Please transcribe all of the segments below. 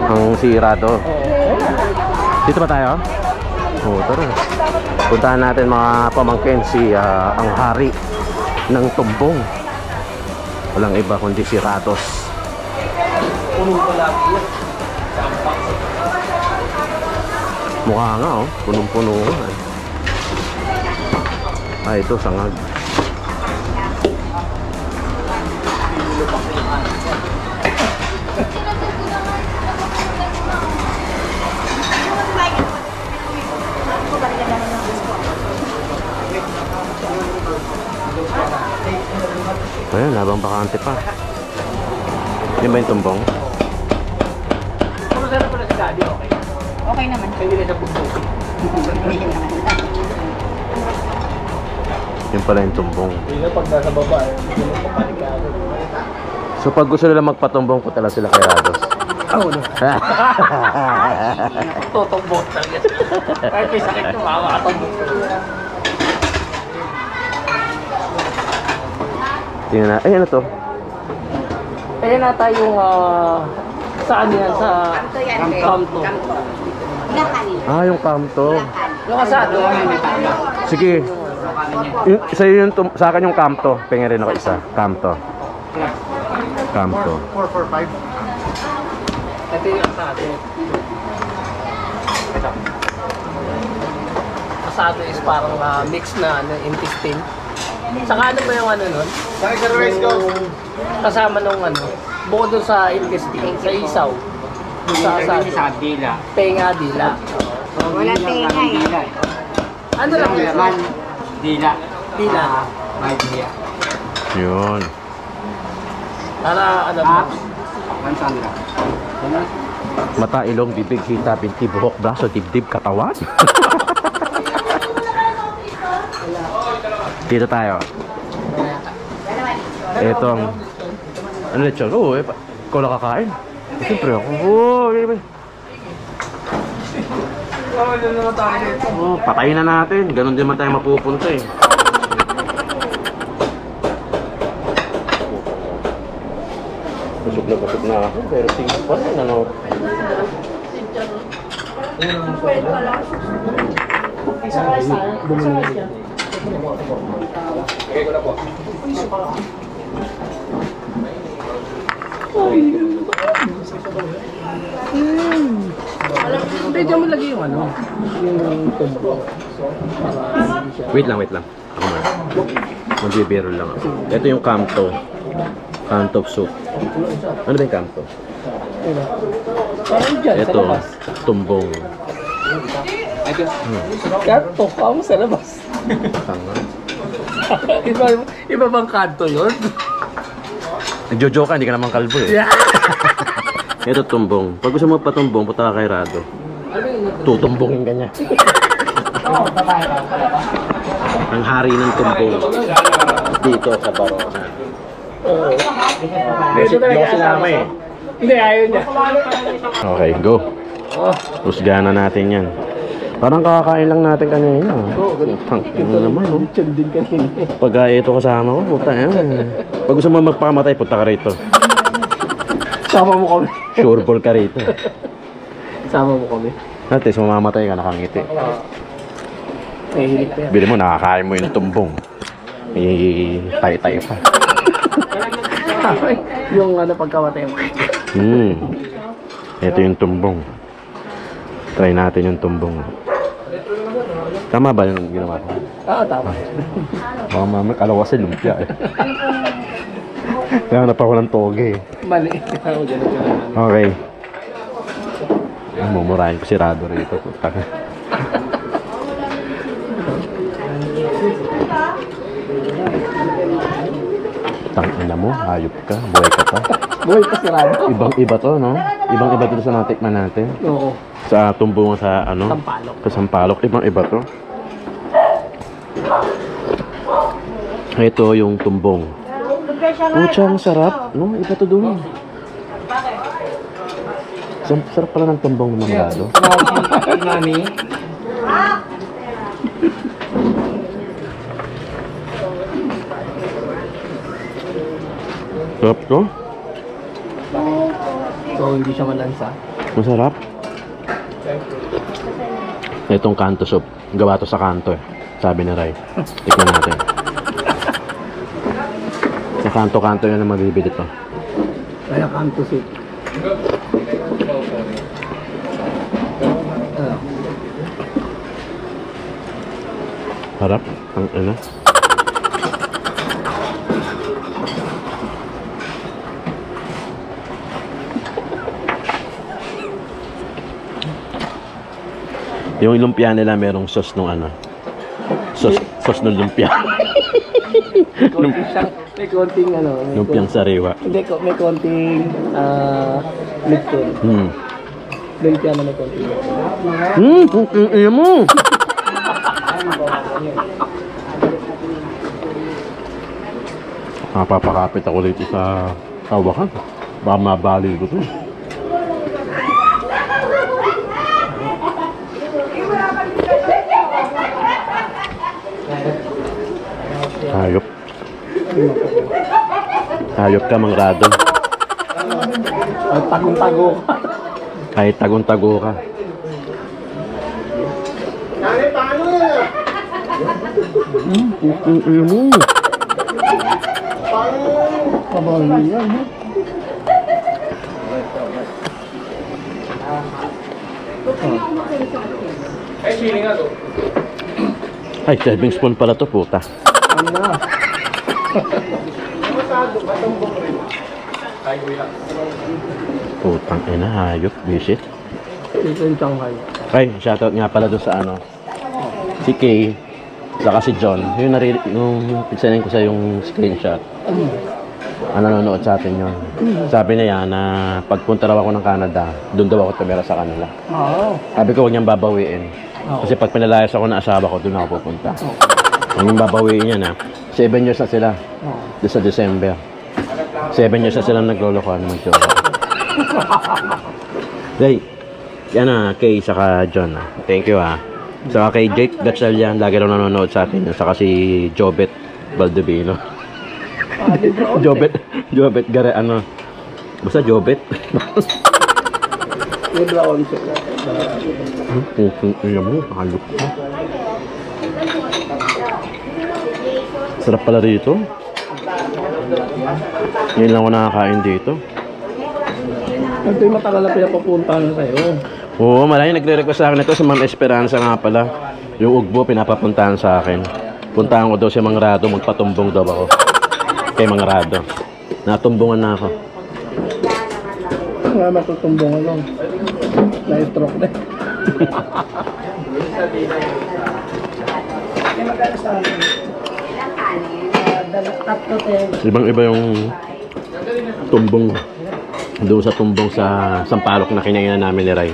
Ang sirado. Dito ba tayo? Oo, tara. Puntahan natin mga pamangkin si ang hari ng tumbong. Walang iba kundi si Ratos. Puno ko lagi yan. Mukha nga oh, punong-puno nga. Ay, ito sangag. Ayan, labang bakante pa. Yan ba yung tumbong? Kumusta na pala si Daddy? Okay? Okay naman. Hindi na siya bugtog. Yan pala yung tumbong. Hindi na pag nasa baba, hindi na papaligado. So pag gusto nila magpatumbong, punta lang sila kay Rados. Oo na. Tutumbok talaga. Kahit may sakit ko, makakatumbok talaga. Tingnan na. Ay, ano to? Ayan nata yung saan yan? Sa Kamto. Ah, yung kamto. Yung kasado. Sige. Sa'yo yung sa akin yung kamto. Pengen rin ako isa. Kamto. Kamto. 445. Ito yung kasado. Kasado is parang mix na intestine. Saka ano ba yung ano nun? Kasama nung ano, bukod doon sa intestine, sa isaw. Sa asado. Sa dila. Tenga, dila. Wala tenga eh. Ano lang yun? Laman, dila. Dila. May dila. Yun. Para ano ba? Pansan lang. Mata, ilong, bibig, hita, binti, buhok, braso, dibdib, katawan. Dito tayo. Etong ano lechon? Oo, ikaw lang kakain. Siyempre ako. Oo, patayin na natin. Ganon din man tayo mapupunta eh. Busog na ako. Pero sige pa rin ano. Okay ko na po. Hindi, dyan mo lagi yung ano. Yung tumbong. Wait lang. Ako man. Magbibiro lang ako. Ito yung kamto. Kamto soup. Ano ba yung kamto? Parang dyan, sa Ito, labas. tumbong. Kanto, ako sa labas. Tanga. Iba bang kanto yun? Nagjojoke ka, hindi ka naman kalbo eh. Yeah. Ito tumbong. Pag gusto mo patumbong, punta ka kay Rado. Tutumbongin ka niya. Ang hari ng tumbong. Dito sa Barona. Hindi ako sinama eh. Hindi, ayaw niya. Okay, go. Husgahan na natin yan. Parang kakakain lang natin kanina. Tangin na naman, no? Lechon din kanina. Pag ito kasama ko, puta yan. Pag gusto mo magpamatay, punta ka rito. Sama mo kami. Sure ball ka rito. Sama mo kami. At least mamamatay ka, nakangiti. Nahihilig pa yan. Bili mo, nakakain mo yung tumbong. Tay-tay pa. Yung ano, pagkamatay mo. Ito yung tumbong. Try natin yung tumbong. Tama ba yung ginawa ko? Oo, tama. Baka mamaya kalawa si lumpia eh. Kaya pa ako ng toge eh. Mali. Okay. Mumurahin ko si Rado rito. Tangina mo, hayop ka, buhay ka pa. Buhay pa si Rado. Ibang iba to, no? Ibang iba to sa natikman natin. Oo. Sa tumbong sa ano? Sampalok. Sa Sampalok, ibang iba to. Ito yung tumbong. Pucha, ang sarap, no? Iba to doon. Sarap pala ng tumbong ng Manggado. Nani? Sarap to? So, hindi siya malansa. Masarap. Itong kanto soup. Gawa to sa kanto eh. Sabi ni Ray. Tikman natin. Sa kanto-kanto yun ang mabibili to. Kaya kanto soup. Harap. Ang ano. Yung lumpia nila merong sauce nung ano. Sauce ng lumpia. May konting ano. Lumpiang sariwa. Hindi ko, may konting lipton. Lumpia na may konting lipton. Iya mo. Papakapit ako dito sa tawakan. Baka mabali ko to. Hayop. Hayop ka, mangrado. Ay, tagong-tago. Kahit tagong-tago ka. Iyo mo. Pabawal yan. Ay, serving spoon pala to, puta. Ano na? Putang ina, hayop, visit. Ito yung Shanghai. Ay, shoutout nga pala doon sa ano. Si Kay, saka si John. Yung pinsanin ko sa yung screenshot. Nanonood sa atin yun. Sabi niya na pagpunta raw ako ng Canada, doon daw ako tumira sa kanila. Oo. Sabi ko huwag niyang babawiin. Kasi pag pinalayas ako ng asawa ko, doon ako pupunta. Huwag niyang babawiin niya na. 7 years na sila. Doon sa December. 7 years na silang nagloloko. Ano man siya. Hey, yan na, Kay, saka John. Thank you Saka kay Jake Gatchalian, lagi raw nanonood sa atin. Saka si Jobet Valdivino. Jobet Gare, ano. Basta Jobet. Yung brown siya. Ayan mo, halok ka. Sarap pala rito. Ngayon lang ako nakakain dito. Ito yung matagal na pinapapuntahan sa'yo. Oo, marami nagre-request sa akin ito. Si Ma'am Esperanza nga pala. Yung ugbo, pinapapuntahan sa akin. Puntahan ko daw si Mang Rado, magpatumbong daw ako. Kay Mang Rado. Natumbungan na ako. Nga matutumbong lang. Na-stroke na. Ibang-iba yung tumbong. Doon sa tumbong sa Sampaloc na kinainan namin ni Ray.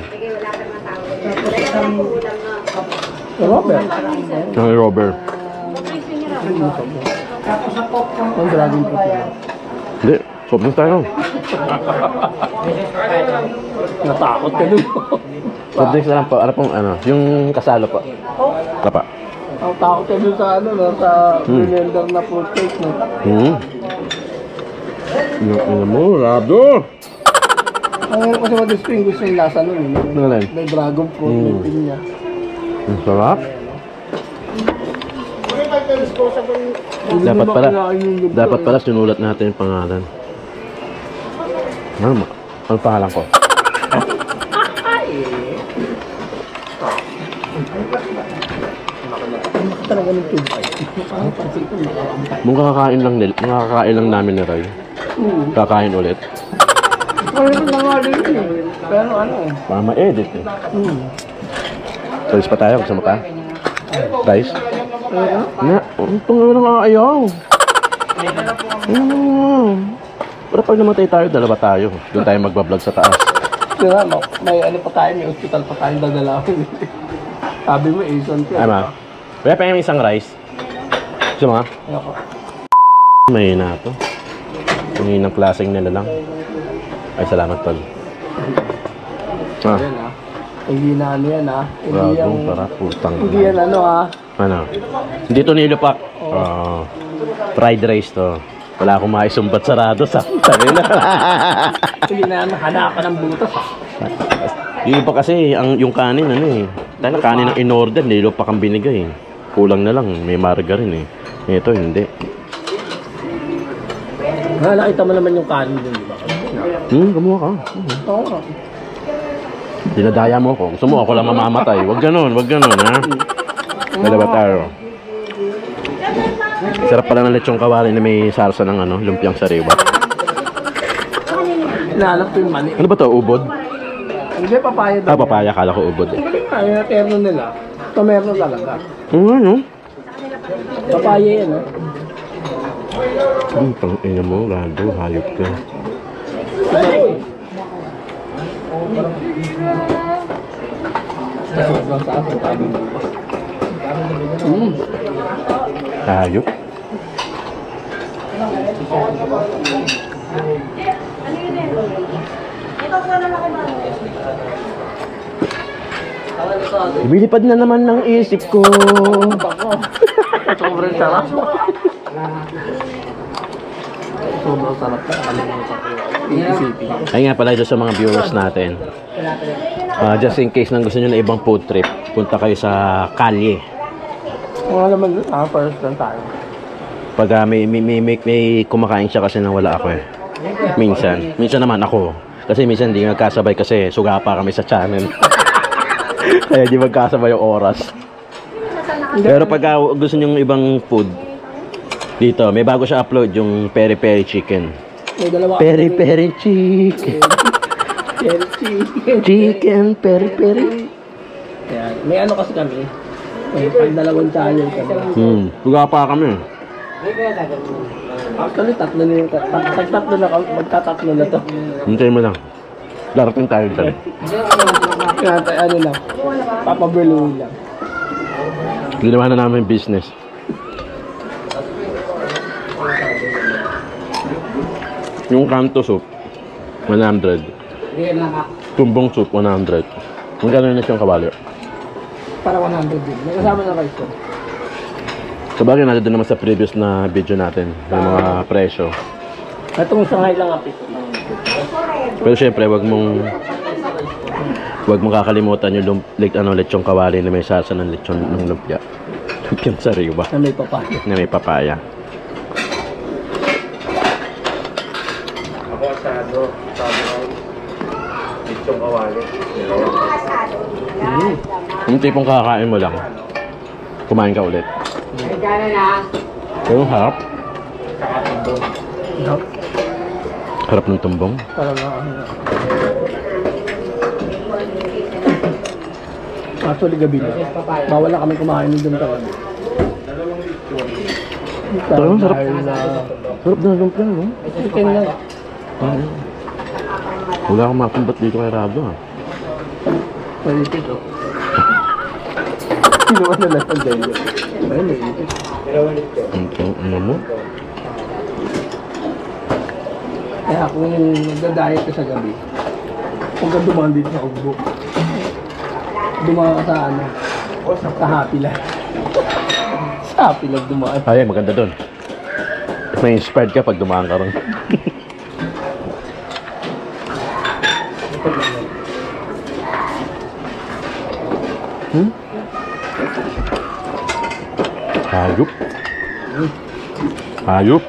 Robert. Ang Robert. Ang dragon fruit. Hindi, sobrang tayo. Natakot ka dun. Soft drinks na lang po. Ano pong ano? Yung kasalo po. Tapa. Ang takot ka dun sa ano, no? Sa blender na fruit cake, no? Ano mo, Rado? Ang hirap kasi ma-distinguish yung lasa nun, eh. Ano lang? May dragon fruit, may pinya. Ang sarap. Hindi Dapat naman pala, kinain yung ganito, dapat eh. pala sinulat natin yung pangalan. Ano pangalan ko? Talaga ng tubay. Mung kakakain lang namin ni Ray. Kakain ulit. Ayun na nga din eh. Pero ano eh. Para ma-edit eh. Rice pa tayo, gusto mo pa? Rice? Na, ito nga lang ayaw. Pero pag namatay tayo, dalawa tayo. Doon tayo magbablog sa taas. Sira, no? May ano pa tayo, may hospital pa tayong dadalawin. Sabi mo, Asian ka. Ay ma, kaya pa yung isang rice. Gusto mo nga? Ayoko. Mahina ito. Mahinang klaseng nila lang. Ay, salamat tol. Yan ah. Hindi na ano yan ah. Hindi Bagong yan, para putang. hindi yan ano ah. Ano? Hindi to nilupak. Fried rice to. Wala akong maisumbat sarado sa sabi na. Hindi na hanapan ng butas. Yung iba kasi, yung kanin, ano eh. Dahil kanin ang in-order, nilo pa kang binigay. Kulang na lang, may margarine eh. Ito, hindi. Nakita mo naman yung kanin dun, di ba? Kumuha ka. Oo nga. Dinadaya mo ako. Gusto mo ako lang mamamatay. Wag ganun, ha? Dalawa tayo. Sarap pala ng lechong kawali na may sarsa ng lumpiang sariwa. Hinahanap ko yung mani. Ano ba to? Ubod? Hindi, papaya daw. Papaya. Kala ko ubod eh. Ay, terno nila. Ito meron talaga. Ano? Papaya yan, ha? Pang ina mo, Rado. Hayop ka. Hayop. Lumilipad na naman ng isip ko. Sobrang sarap. Sobrang sarap na. Iisipin. Ay nga pala doon sa mga viewers natin. Just in case nang gusto nyo na ibang food trip, punta kayo sa Kalye. Wala naman doon. First lang tayo. Pag may kumakain siya kasi nang wala ako eh. Minsan naman ako. Kasi minsan hindi nagkasabay kasi suga pa kami sa channel. Kaya di magkasabay yung oras. Pero pag gusto nyo ibang food, dito, may bago siya upload yung peri-peri chicken. May dalawa. Peri-peri chicken. Chicken, peri-peri. Ayan. May ano kasi kami. May pag-dalawang channel kami. Suga pa kami. Actually, tatlo na yung tatlo na kami. Magtatatlo na to. Hintay mo lang. Darating tayo dyan. Kaya ano lang. Papabeluin lang. Ginawa na namin business. Yung kanto soup, 100. Tumbong soup, 100. Ang gano'n na siyang kawali. Para 100 din. May kasama na rice ko. Sabagay natin doon naman sa previous na video natin. Yung mga presyo. Itong sangay lang apit. Pero syempre, wag mong kakalimutan yung lechong kawali na may salsa ng lechon ng lumpia. Lumpiang sariwa. Na may papaya. Na may papaya. Ako asado, lechong kawali. Yung tipong kakain mo lang, kumain ka ulit. Pero harap. Harap ng tumbong. Parang actually gabi na. Bawal na kami kumain doon talaga. Talagang sarap. Sarap na lumpia, no? Chicken lang. Wala akong makumbat dito kay Rado, ha? Malipit, oh. Sinuwan na lang ang delo. Ay, malipit. Ano mo? Kaya kung nagda-diet ka sa gabi, kung ka dumaan dito sa Ugbo, dumaan ka sa ano, sa Happy Life. Sa Happy Life dumaan. Ay, maganda doon. May inspired ka pag dumaan ka ron. Hayop. Hayop.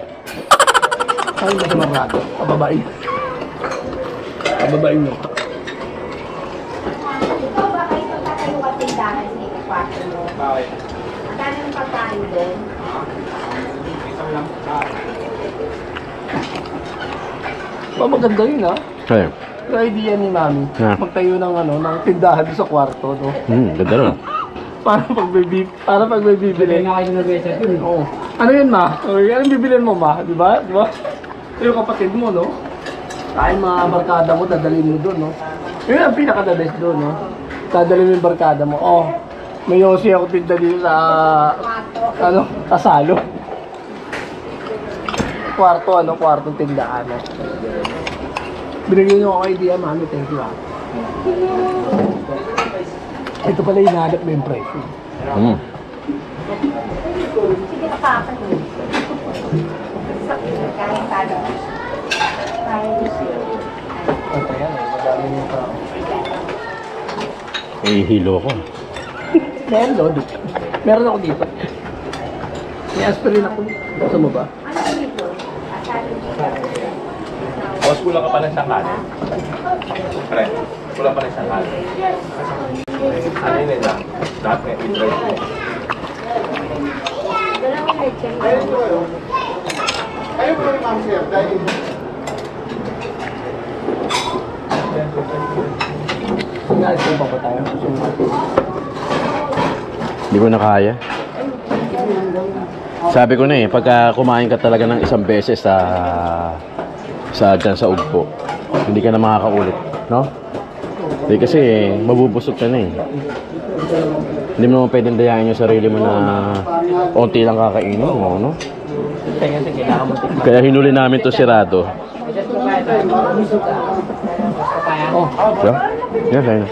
Ay, mas marado. Pababain. Pababain mo. Ikaw ba kayo tatayo ka tindahan sa kwarto mo? Bakit? Magkano yung pagkain doon? Maganda yun, ha? Ay, Yung idea ni Mami, Ha? magtayo ng ano, ng tindahan sa kwarto, no? ganda ron. Para pag may bibili. Oo. Ano yun, Ma? Anong bibilin mo, Ma? Di ba? Di ba? Yung kapatid mo, no? Ay, mga barkada mo, dadalhin mo doon, no? Yun ang pinaka-the best doon, no? Dadalhin mo yung barkada mo. Oh, may yosi ako tinda dito sa, ano, kasalo. Kwartong tindahan, no? Binigyan niyo ako idea, Mami. Thank you, Ito pala hinahanap mo yung presyo. Sige na pa ako. Kaya talo. Ayan, madami yung tao. Ihilo ko. Meron doon. Meron ako dito. May aspirin ako. Gusto mo ba? Ano dito? Boss, kulang ka pa ng isang kanin. Pre, kulang pa ng isang kanin. Ano yun lang? Lahat may i-try mo. Dalawang leche. Singalis ko pa tayo. Hindi ko na kaya. Sabi ko na eh, pagka kumain ka talaga ng isang beses dyan sa ugpo, hindi ka na makakaulit, no? Hindi kasi mabubusog ka na eh. Hindi mo naman pwedeng dayain yung sarili mo na onti lang kakainin mo, no? Sige, kailangan mo tikman. Kaya hinuli namin to sirado. Oh, So, yan, kaya na.